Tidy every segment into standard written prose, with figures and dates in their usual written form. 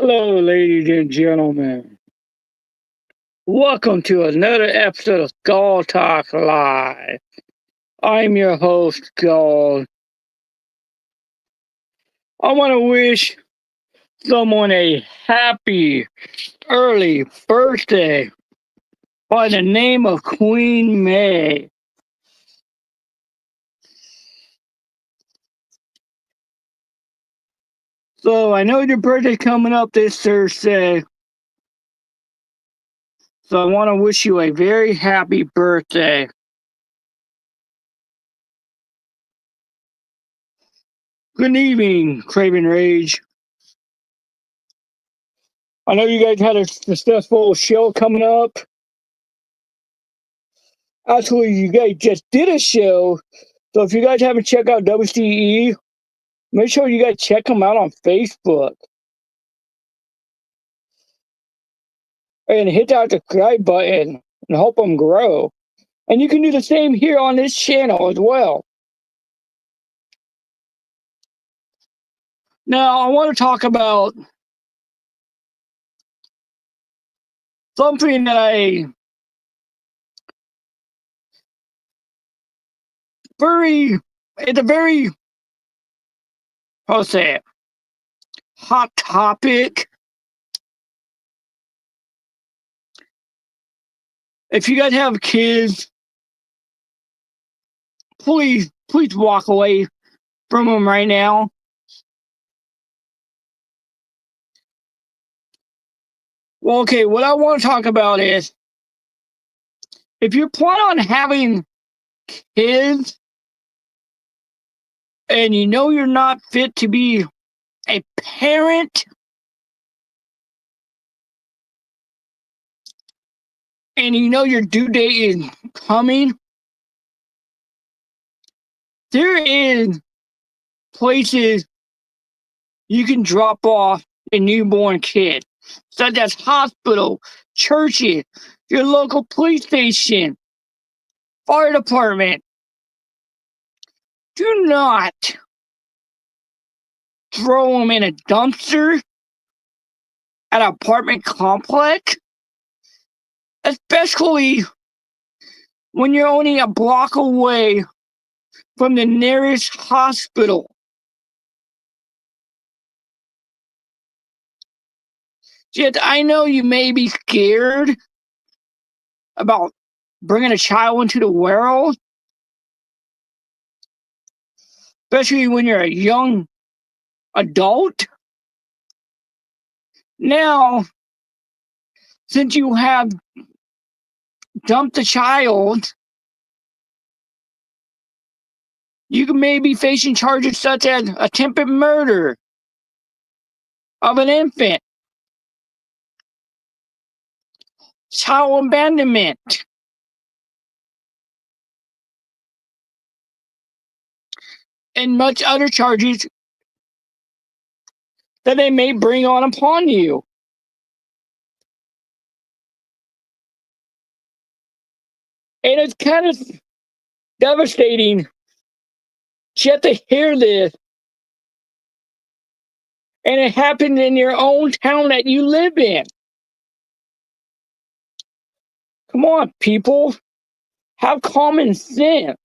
Hello, ladies and gentlemen. Welcome to another episode of Skull Talk Live. I'm your host, Skull. I want to wish someone a happy early birthday by the name of Queen May. So I know your birthday's coming up this Thursday. So I want to wish you a very happy birthday. Good evening, Craven Rage. I know you guys had a successful show coming up. Actually, you guys just did a show. So if you guys haven't checked out WCE, make sure you guys check them out on Facebook. And hit that subscribe button and help them grow. And you can do the same here on this channel as well. Now, I want to talk about something that it's a very, how to say it, hot topic. If you guys have kids, please walk away from them right now. Well, okay, what I want to talk about is if you plan on having kids and you know you're not fit to be a parent and you know your due date is coming, there is places you can drop off a newborn kid, such as hospital, churches, your local police station, fire department. Do not throw them in a dumpster at an apartment complex, especially when you're only a block away from the nearest hospital. Yet I know you may be scared about bringing a child into the world, especially when you're a young adult. Now, since you have dumped the child, you may be facing charges such as attempted murder of an infant, child abandonment, and much other charges that they may bring on upon you. And it's kind of devastating just to hear this. And it happened in your own town that you live in. Come on, people. Have common sense.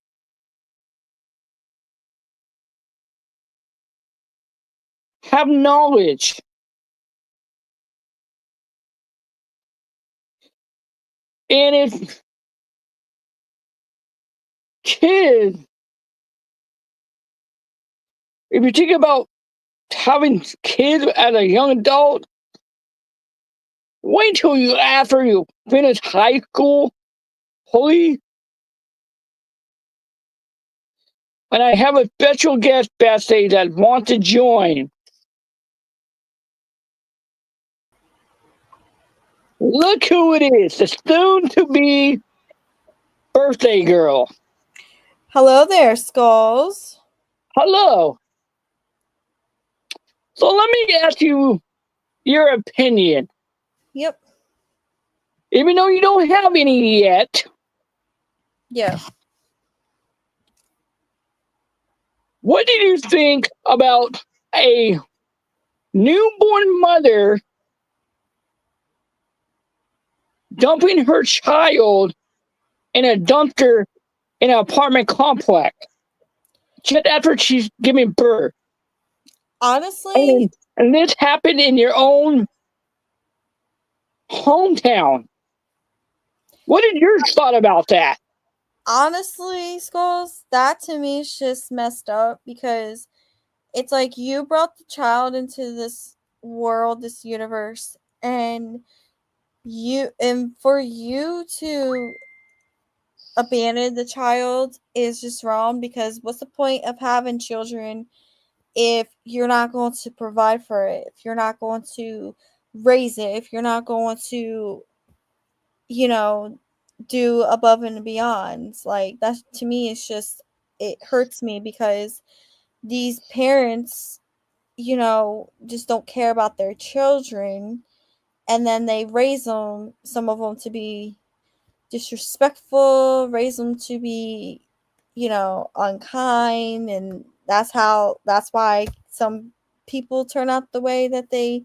Have knowledge. And if kids, if you think about having kids as a young adult, wait till you after you finish high school, please. And I have a special guest backstage that wants to join. Look who it is, the soon-to-be birthday girl. Hello there, Skulls. Hello. So let me ask you your opinion. Yep. Even though you don't have any yet. Yeah. What did you think about a newborn mother dumping her child in a dumpster in an apartment complex just after she's giving birth. Honestly, And this happened in your own hometown. What is your thought about that? Skulls, that to me is just messed up because it's like you brought the child into this world, this universe, and for you to abandon the child is just wrong, because what's the point of having children if you're not going to provide for it, if you're not going to raise it, if you're not going to, you know, do above and beyond? Like, that to me is just, it hurts me because these parents, just don't care about their children, and then they raise them, some of them, to be disrespectful, raise them to be, unkind, and that's why some people turn out the way that they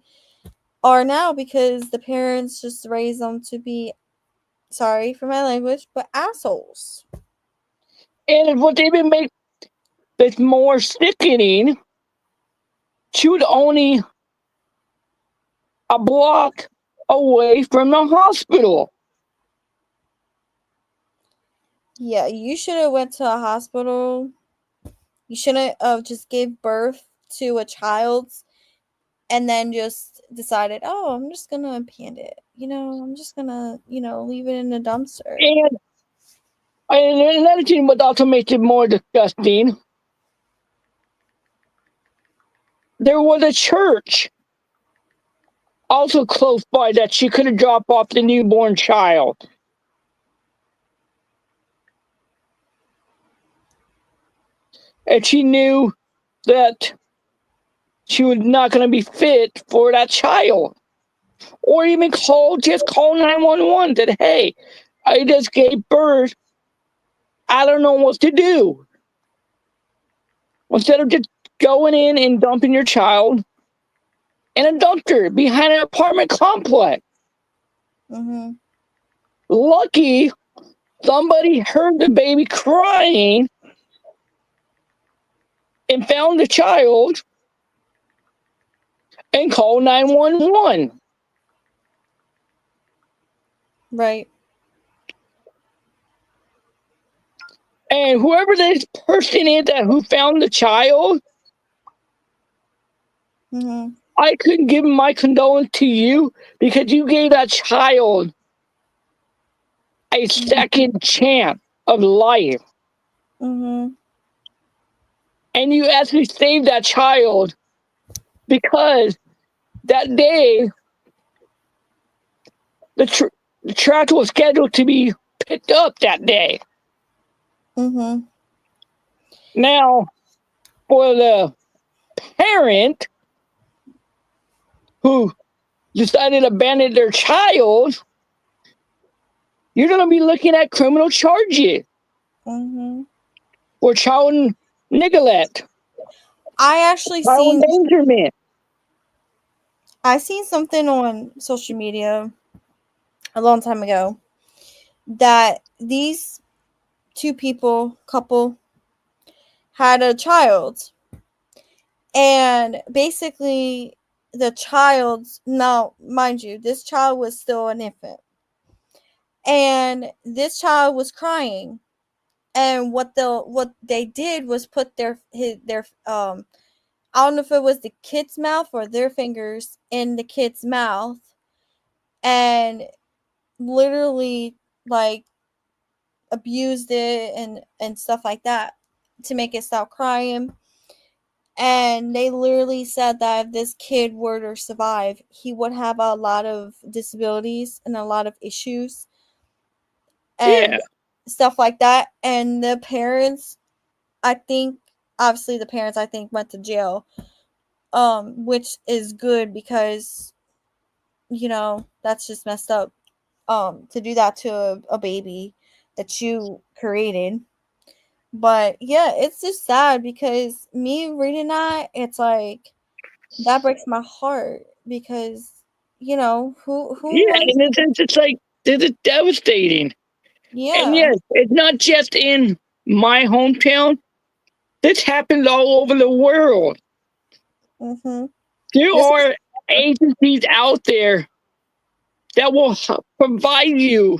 are now, because the parents just raise them to be, sorry for my language, but assholes. And what they even make this more sickening, she was only a block away from the hospital. Yeah, you should have went to a hospital. You shouldn't have just gave birth to a child and then just decided, oh, I'm just gonna abandon it. I'm just gonna, leave it in the dumpster. And another thing what also makes it more disgusting, there was a church also close by that she could have dropped off the newborn child. And she knew that she was not going to be fit for that child. Or even just call 911 that, hey, I just gave birth. I don't know what to do. Instead of just going in and dumping your child in a dumpster behind an apartment complex. Mm-hmm. Lucky somebody heard the baby crying and found the child and called 911. Right. And whoever this person is who found the child, Mm-hmm. I couldn't give my condolence to you because you gave that child a second chance of life. Mm-hmm. And you actually saved that child because that day the tractor was scheduled to be picked up that day. Mm-hmm. Now, for the parent who decided to abandon their child, you're going to be looking at criminal charges Mm-hmm. for child neglect, I actually child seen endangerment. I seen something on social media a long time ago that these couple, had a child, and basically the child's, now mind you, this child was still an infant, and this child was crying, and what they did was put their I don't know if it was the kid's mouth or their fingers in the kid's mouth, and literally, like, abused it and stuff like that to make it stop crying. And they literally said that if this kid were to survive, he would have a lot of disabilities and a lot of issues Yeah, and stuff like that. And the parents, I think, obviously the parents, I think, went to jail, which is good, because that's just messed up, to do that to a baby that you created. But yeah, it's just sad, because me reading that, it's like, that breaks my heart, because who yeah, wants. and it's like This is devastating. And Yeah. yes, it's not just in my hometown. This happens all over the world. Mhm. There This is are agencies out there that will provide you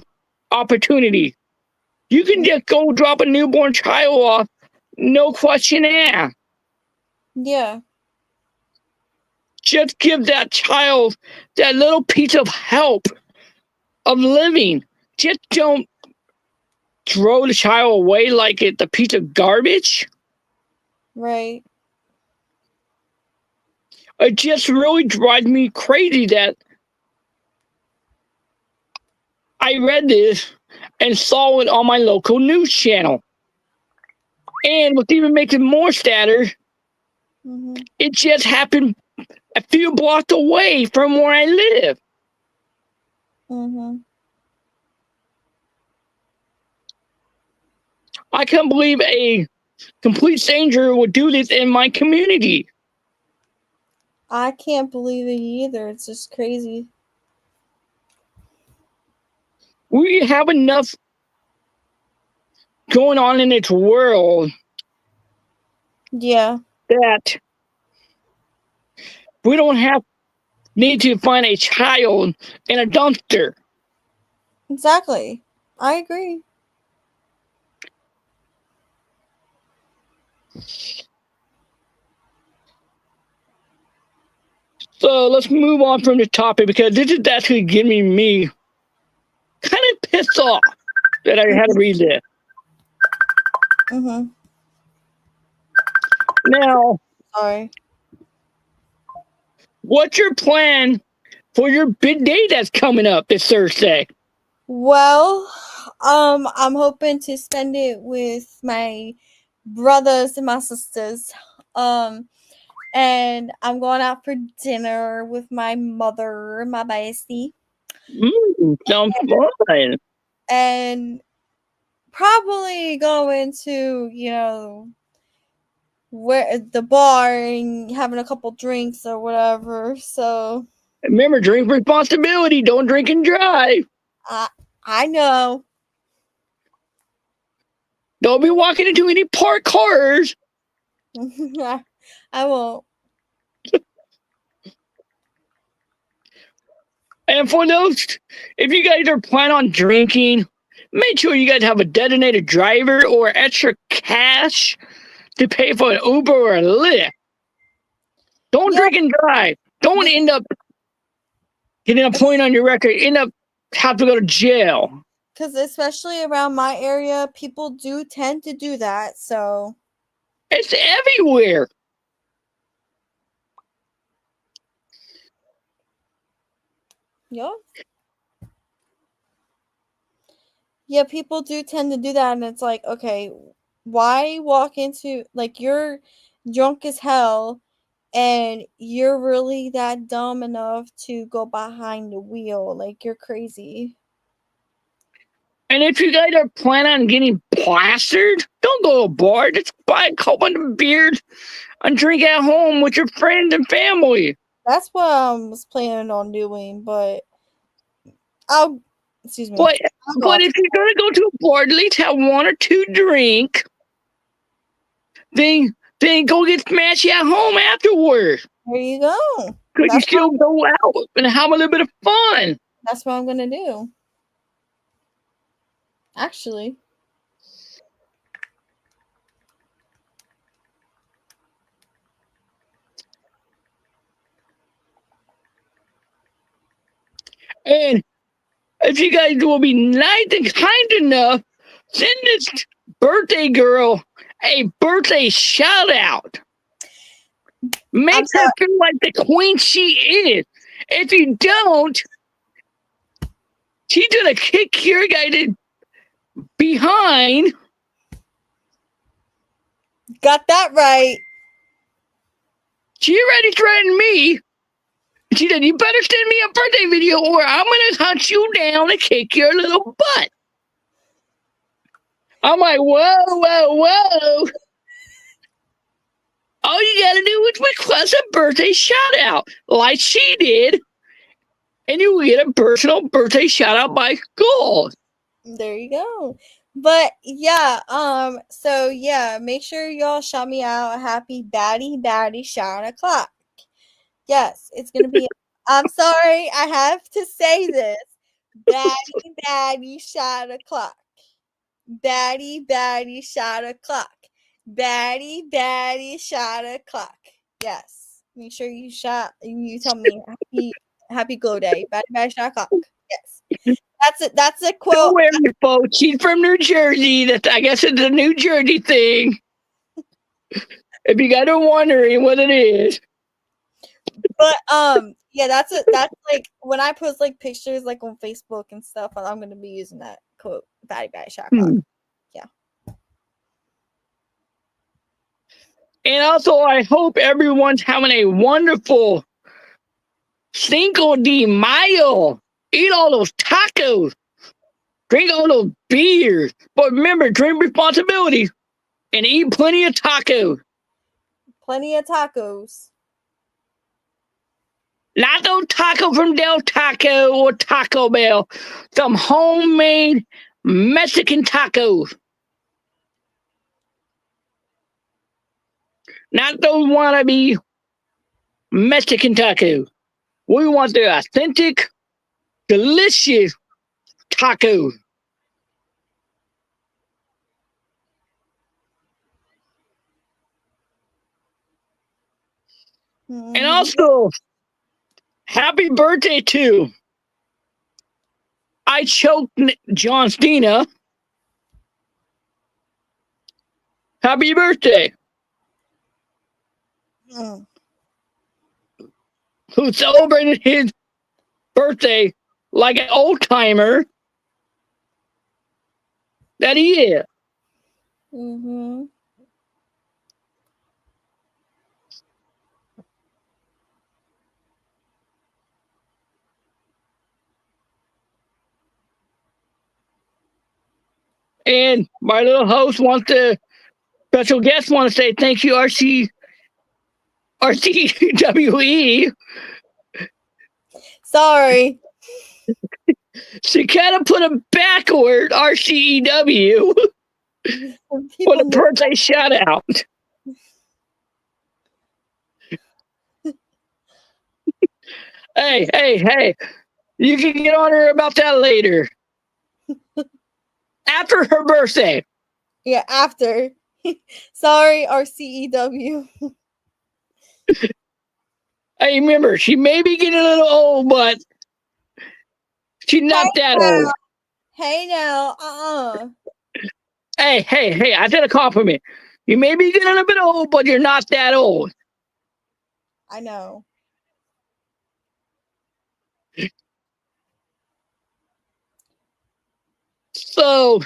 opportunity. You can just go drop a newborn child off, no question asked. yeah. Just give that child that little piece of help of living. Just don't throw the child away like it's a piece of garbage. Right. It just really drives me crazy that I read this and saw it on my local news channel. And what even makes it more sadder, Mhm. it just happened a few blocks away from where I live. Mhm. I can't believe a complete stranger would do this in my community. I can't believe it either. It's just crazy. We have enough going on in its world Yeah. that we don't have need to find a child in a dumpster. Exactly. I agree. So let's move on from the topic because this is actually giving me kind of pissed off that I had to read this. Mhm. Now, Sorry. what's your plan for your big day that's coming up this Thursday? Well, I'm hoping to spend it with my brothers and my sisters. Um, and I'm going out for dinner with my mother, my bestie, Sounds fun. and probably going to, where the bar and having a couple drinks or whatever. So Remember, drink responsibility. Don't drink and drive. I I know. Don't be walking into any parked cars. I won't. And for those, if you guys are planning on drinking, make sure you guys have a designated driver or extra cash to pay for an Uber or a Lyft. Don't Yeah, drink and drive. Don't end up getting a point on your record. End up have to go to jail. because especially around my area, people do tend to do that. So It's everywhere. yeah, yeah, people do tend to do that, and it's like, okay, why walk into like you're drunk as hell, and you're really that dumb enough to go behind the wheel? Like you're crazy. And if you guys are planning on getting plastered, don't go to a bar. Just buy a couple of beers and drink at home with your friends and family. That's what I was planning on doing, but I'll excuse me. But I'll go but out. if you're gonna go to a bar, at least have one or two drink. Then go get smashy at home afterwards. There you go. Cause you That's still go out and have a little bit of fun. what I'm gonna do. Actually. And if you guys will be nice and kind enough, send this birthday girl a birthday shout out. Make I'm her sorry. feel like the queen she is. If you don't, she's gonna kick your guy behind. Got that right. She already threatened me. She said, "You better send me a birthday video or I'm gonna hunt you down and kick your little butt." I'm like, whoa, whoa, whoa. All you gotta do is request a birthday shout out, like she did. and you will get a personal birthday shout out by Skull. There you go. But yeah, so yeah, make sure y'all shout me out. Happy baddie shine o'clock. Yes, it's gonna be. I'm sorry, I have to say this. Baddie shine o'clock. Baddie shot o'clock. Baddie shot o'clock. Yes. Make sure you tell me happy glow day. Baddie shot o'clock. Yes. That's it. That's a quote. Don't worry, folks. She's from New Jersey. I guess it's a New Jersey thing. If you guys are wondering what it is. But yeah, that's like when I post like pictures like on Facebook and stuff, I'm gonna be using that quote. Baddie shot o'clock. Yeah. And also, I hope everyone's having a wonderful Cinco de Mayo. Eat all those tacos. Drink all those beers. But remember, drink responsibility and eat plenty of tacos. Plenty of tacos. Not those tacos from Del Taco or Taco Bell. Some homemade Mexican tacos. Not those wannabe Mexican tacos. We want the authentic, delicious tacos. Mm-hmm. And also, happy birthday to I choked John Cena. Happy birthday. Who celebrated his birthday like an old timer that he is. Mm-hmm. And my little host special guest wants to say thank you, RCWE. Sorry. She kind of put a backward RCEW for the birthday shout out. Hey. You can get on her about that later. After her birthday. Yeah, after. Sorry, RCEW. Hey, remember, she may be getting a little old, but she's not that old. Hey now, Hey, I did a compliment. You may be getting a bit old, but you're not that old. I know. So,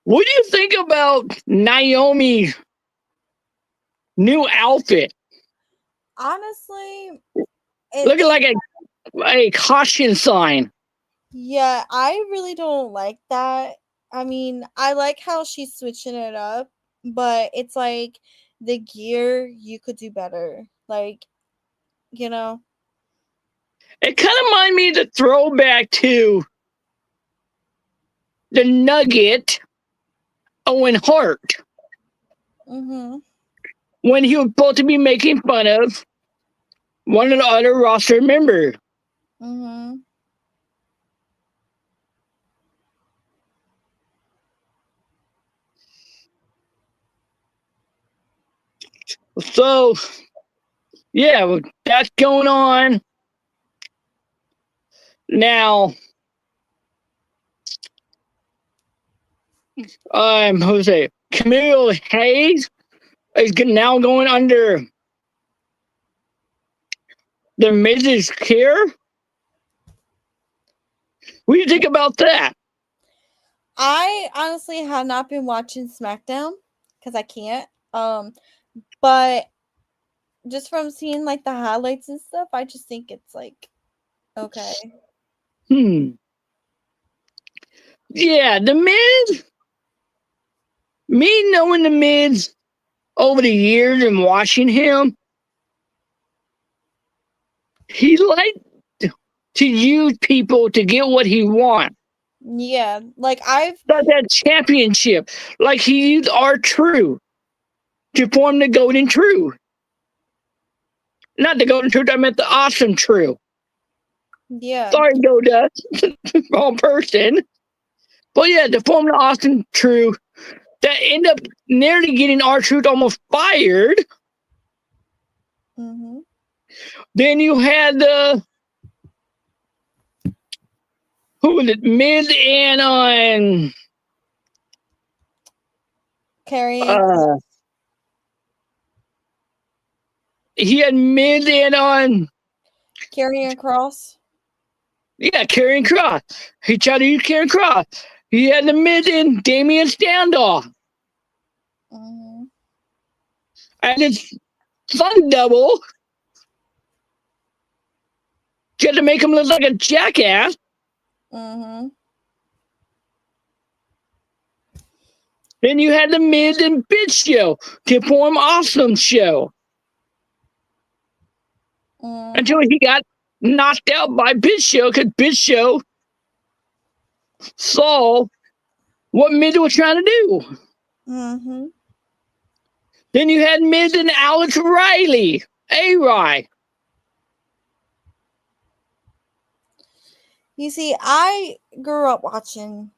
what do you think about Naomi's new outfit? Honestly, Looking like a caution sign. Yeah, I really don't like that. I mean, I like how she's switching it up, but it's like the gear you could do better. Like, you know. It kind of reminded me of the throwback to the Nugget Owen Hart. Mm-hmm. When he was supposed to be making fun of one of the other roster members. Mm-hmm. So, yeah, that's going on. Now, Jose Camille Hayes is now going under the Mrs. Care. What do you think about that? I honestly have not been watching SmackDown because I can't. But just from seeing like the highlights and stuff, I just think it's like okay. Yeah, the Miz. Me knowing the Miz over the years and watching him, He liked to use people to get what he wants. Yeah, like I've Got that championship. Like he used R-True to form the Golden True. Not the Golden True, I meant the Awesome True. yeah. Sorry, Goldust. Wrong person. But yeah, to form the Awesome True that ended up nearly getting R-Truth almost fired. Mm-hmm. Then you had who was it? Miz and on Carrying Cross. he had Miz and on Carrying Cross. yeah, Karrion Kross. He tried to use Karrion Kross. He had the Miz and Damian Standoff. Mm-hmm. And his fun double. Just to make him look like a jackass. Mm-hmm. Then you had the Miz and Big Show to form Awesome Show. Mm-hmm. Until he got knocked out by Big Show because Big Show saw what Miz was trying to do. Mm-hmm. Then you had Miz and Alex Riley, A-Rye. You see, I grew up watching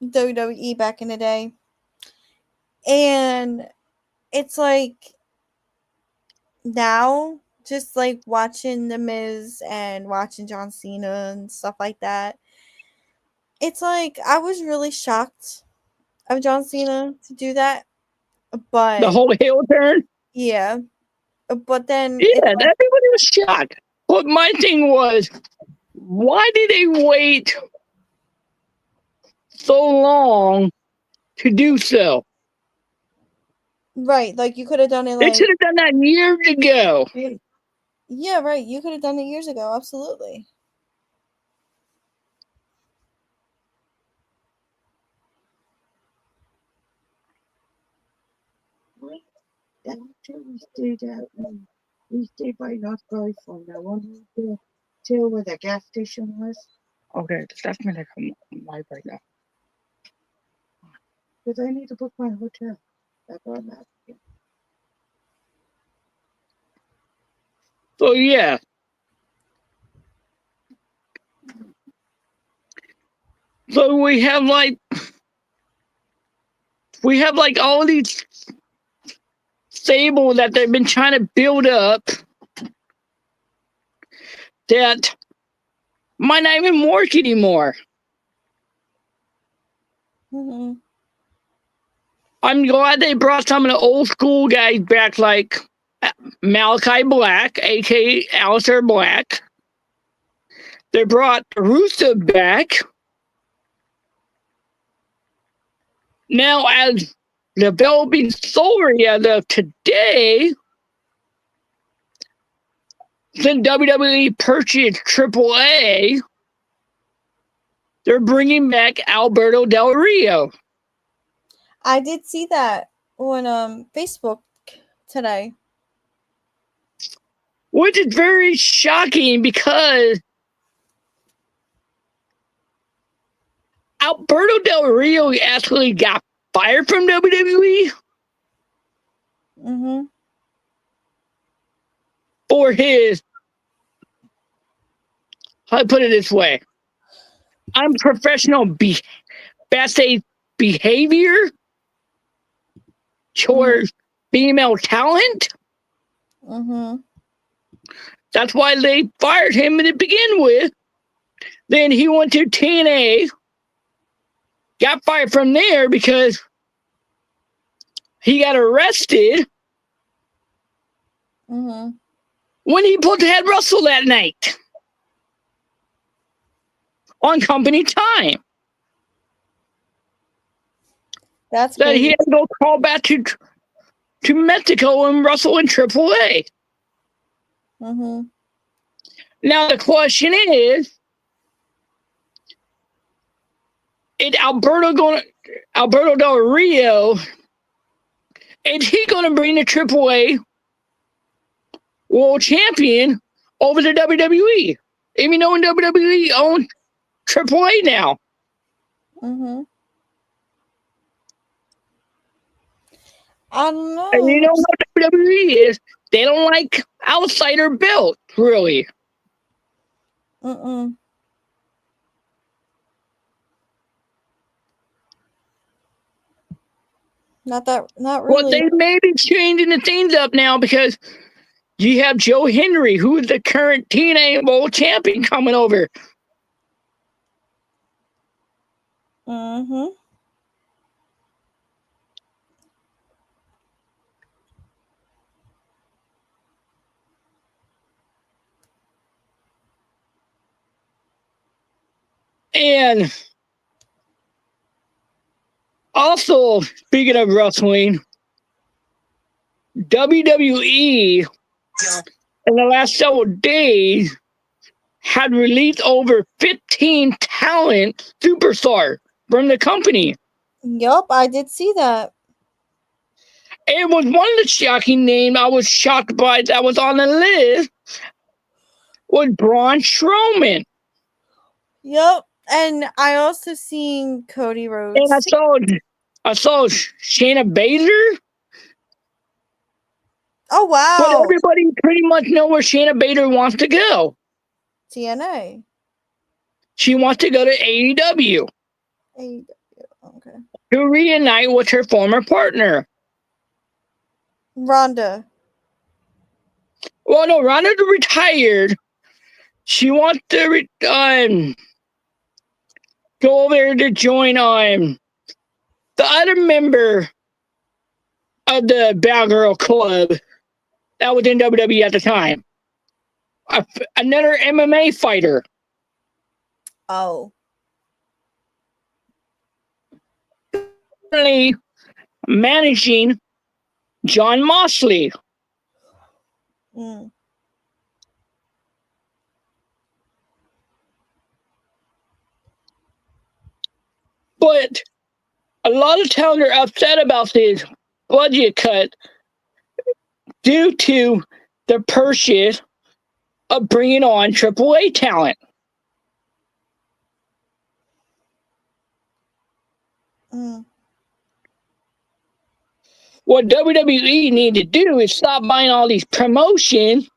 WWE back in the day. And it's like now, just like watching The Miz and watching John Cena and stuff like that, it's like I was really shocked of John Cena to do that. The But whole heel turn. yeah, but then Yeah, it's like, everybody was shocked. But my thing was, why did they wait so long to do so? right, like you could have done it They like, should have done that years ago. yeah, right, you could have done it years ago, absolutely. We stayed at we stayed by not very far now. One to where the gas station was. Okay, that's gonna come live right now. Because I need to book my hotel. That's what I'm asking. So yeah. So we have like all these stable that they've been trying to build up that might not even work anymore. Mm-hmm. I'm glad they brought some of the old school guys back, like Malachi Black, aka Aleister Black. They brought Russo back. Now, as developing story as of today, since WWE purchased AAA, they're bringing back Alberto Del Rio. I did see that on Facebook today. Which is very shocking because Alberto Del Rio actually got fired from WWE Mm-hmm. for his, I'll put it this way, unprofessional behavior towards female talent. Mm-hmm. That's why they fired him to begin with. Then he went to TNA, got fired from there because he got arrested Mm-hmm. when he put head Russell that night on company time. That's That crazy. he had to go crawl back to Mexico and Russell in AAA. Mm-hmm. Now the question is Alberto Del Rio, is he gonna bring the AAA world champion over to WWE. Even though WWE owns AAA now. Mm-hmm. I don't And you know. know what WWE is? They don't like outsider belts, really. Mm-mm. Not Well, really. they may be changing the things up now because you have Joe Henry, who is the current TNA World Champion, coming over. Mm-hmm. And also, speaking of wrestling, WWE in the last several days had released over 15 talent superstars from the company. Yup, I did see that. It was one of the shocking names I was shocked by that was on the list was Braun Strowman. Yup. And I also seen Cody And Rhodes too. I saw Shayna Baszler, Oh but wow. everybody pretty much know where Shayna Baszler wants to go. TNA. She wants to go to AEW AEW. Okay. to reunite with her former partner. Rhonda. Well, no, Ronda's retired. She wants to go over there to join the other member of the Bad Girl Club that was in WWE at the time. Another MMA fighter. Oh. Currently managing John Moxley. Mm. But a lot of talent are upset about this budget cut due to the purchase of bringing on AAA talent. Mm. What WWE need to do is stop buying all these promotions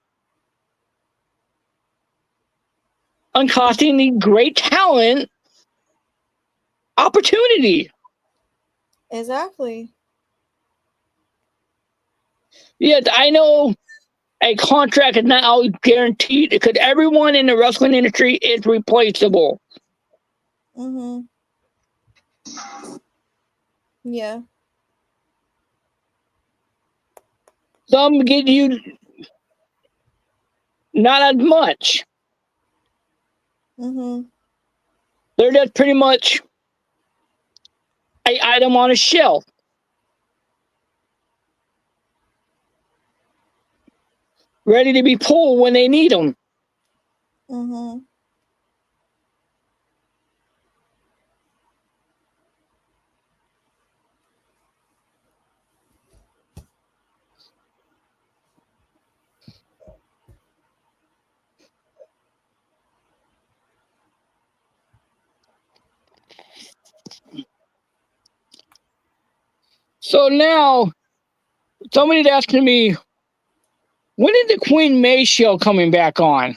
and costing the great talent opportunity. Exactly. Yet I know a contract is not always guaranteed because everyone in the wrestling industry is replaceable. Mm-hmm. Yeah. Some get you not as much. Mm-hmm. They're just pretty much an item on a shelf, ready to be pulled when they need them. Mm-hmm. So now somebody's asking me, when is the Queen May show coming back on?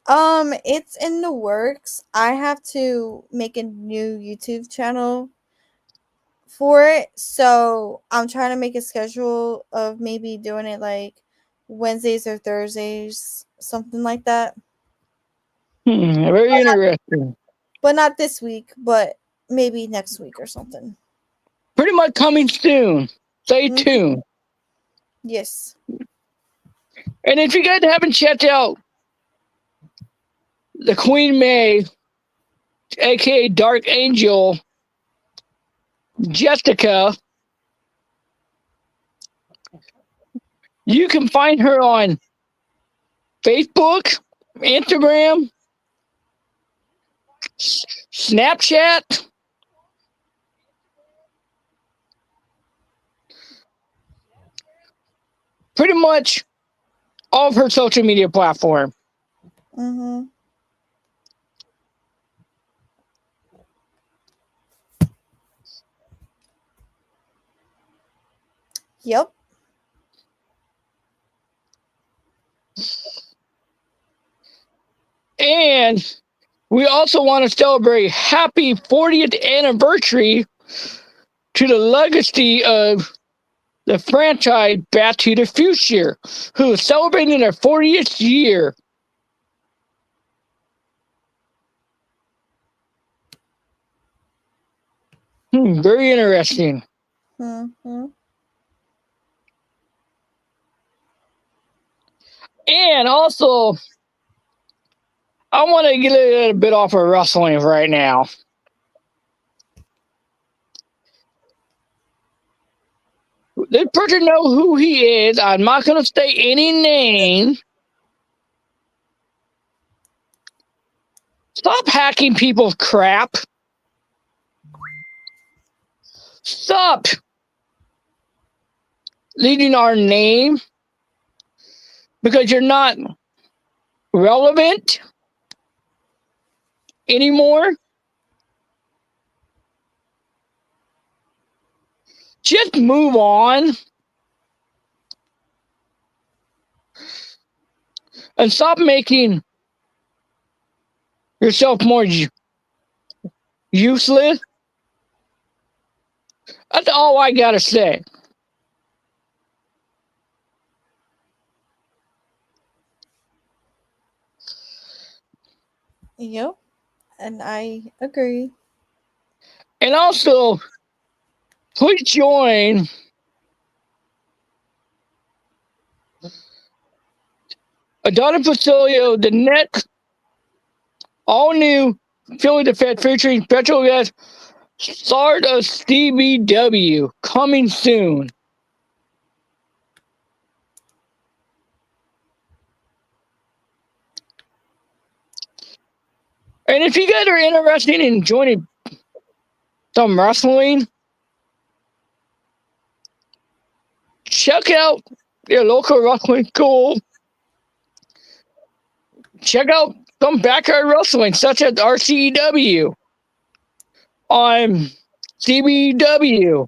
It's in the works. I have to make a new YouTube channel for it. So I'm trying to make a schedule of maybe doing it like Wednesdays or Thursdays, something like that. Very interesting. But not this week, but maybe next week or something. Pretty much coming soon. Stay tuned. Yes. And if you guys haven't checked out the Queen May, aka Dark Angel, Jessica, you can find her on Facebook, Instagram, Snapchat, pretty much all of her social media platform. Mm-hmm. Yep. And we also want to celebrate happy 40th anniversary to the legacy of the franchise Back to the Future, who is celebrating their 40th year. Very interesting. Mm-hmm. And also, I want to get a little bit off of wrestling right now. This person knows who he is. I'm not going to say any name. Stop hacking people's crap. Stop leaving our name because you're not relevant anymore. Just move on and stop making yourself more useless. That's all I gotta say. Yep. And I agree. And also, please join Adana Facilio, the next all new Philly the Fed featuring special guest Start of CBW coming soon. And if you guys are interested in joining some wrestling, check out your local wrestling school. Check out some backyard wrestling, such as RCW on CBW,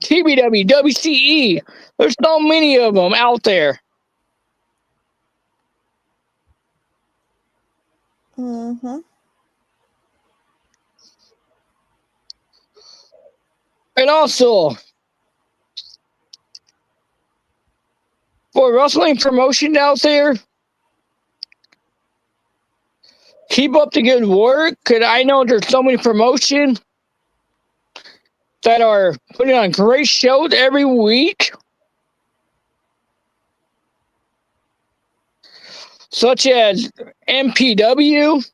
TBW, WCE. There's so many of them out there. Mm-hmm. And also, for wrestling promotion out there, keep up the good work, because I know there's so many promotions that are putting on great shows every week, such as MPW,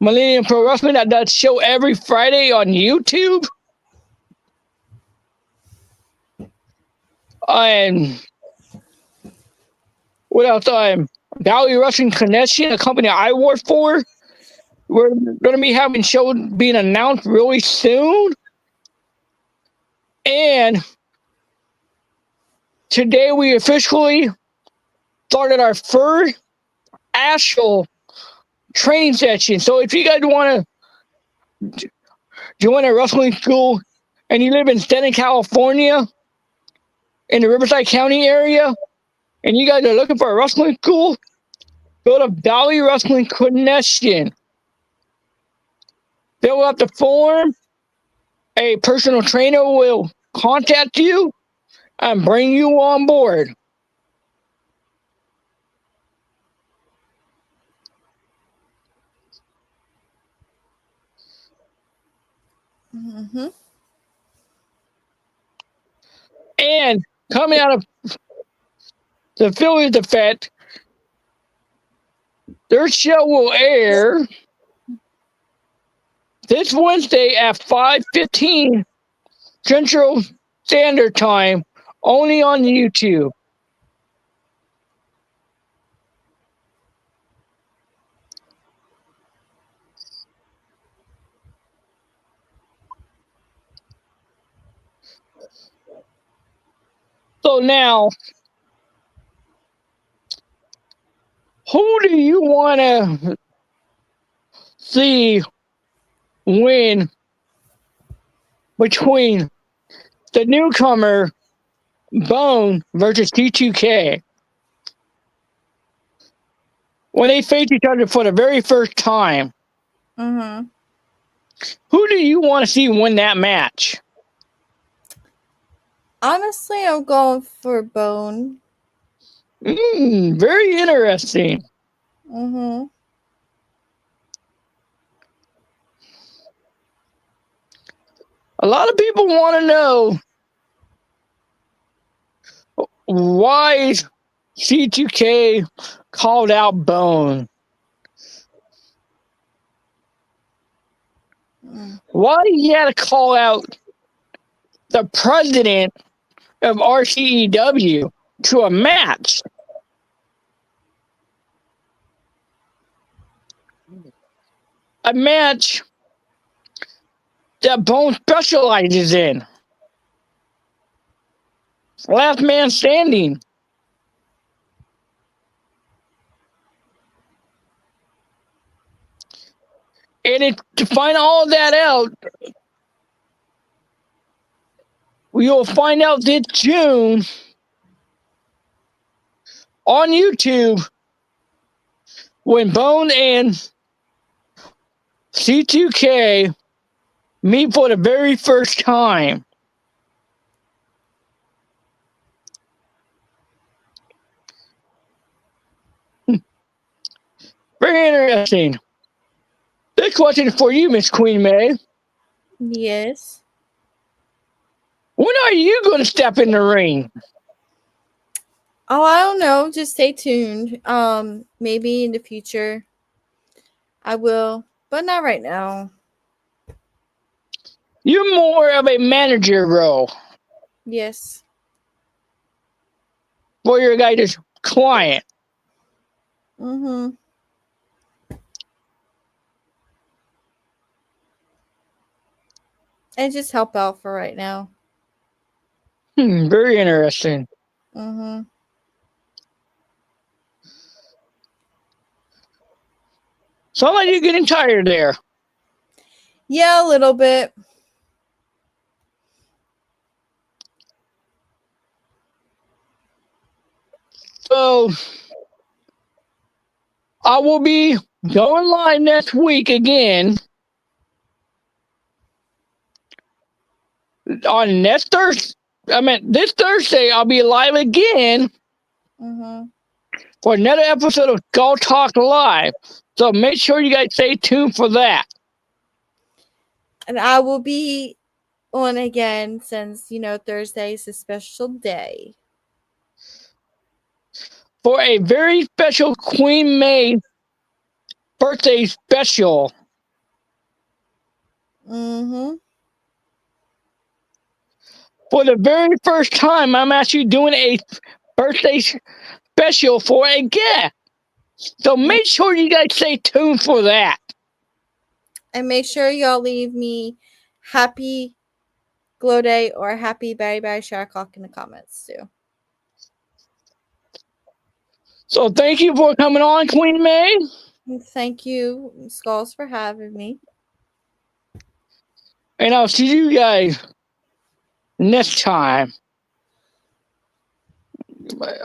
Millennium Pro Wrestling, that does show every Friday on YouTube. And what else? Valley Wrestling Connection, a company I work for. We're going to be having shows being announced really soon. And today we officially started our first actual training session. So if you guys want to join a wrestling school and you live in Stanton, California, in the Riverside County area, and you guys are looking for a wrestling school, go to Valley Wrestling Connection. Fill out the form. A personal trainer will contact you and bring you on board. Mm-hmm. And coming out of the Philly the Fed, their show will air this Wednesday at 5:15 Central Standard Time, only on YouTube. So now, who do you want to see win between the newcomer Bone versus T2K when they face each other for the very first time? Mm-hmm. Who do you want to see win that match? Honestly, I'm going for Bone. Very interesting. Mm-hmm. A lot of people want to know why C2K called out Bone. Mm. Why he had to call out the president of RCEW to a match. A match that Bone specializes in. Last man standing. To find all that out, you'll find out this June on YouTube when Bone and C2K meet for the very first time. Very interesting. This question is for you, Miss Queen May. Yes. When are you going to step in the ring? Oh, I don't know. Just stay tuned. Maybe in the future I will, but not right now. You're more of a manager role Yes. for your guys' client. Mm-hmm. And just help out for right now. Very interesting. Mm-hmm. Sounds like you're getting tired there. Yeah, a little bit. So I will be going live next week again on next Thursday. This Thursday I'll be live again Mm-hmm. for another episode of Go Talk Live. So make sure you guys stay tuned for that. And I will be on again since, Thursday is a special day. For a very special Queen May birthday special. Mm-hmm. For the very first time, I'm actually doing a birthday special for a guest. So make sure you guys stay tuned for that. And make sure y'all leave me happy glow day or happy Berry Berry Share Clock in the comments too. So thank you for coming on, Queen May. And thank you, Skulls, for having me. And I'll see you guys next time. Yeah.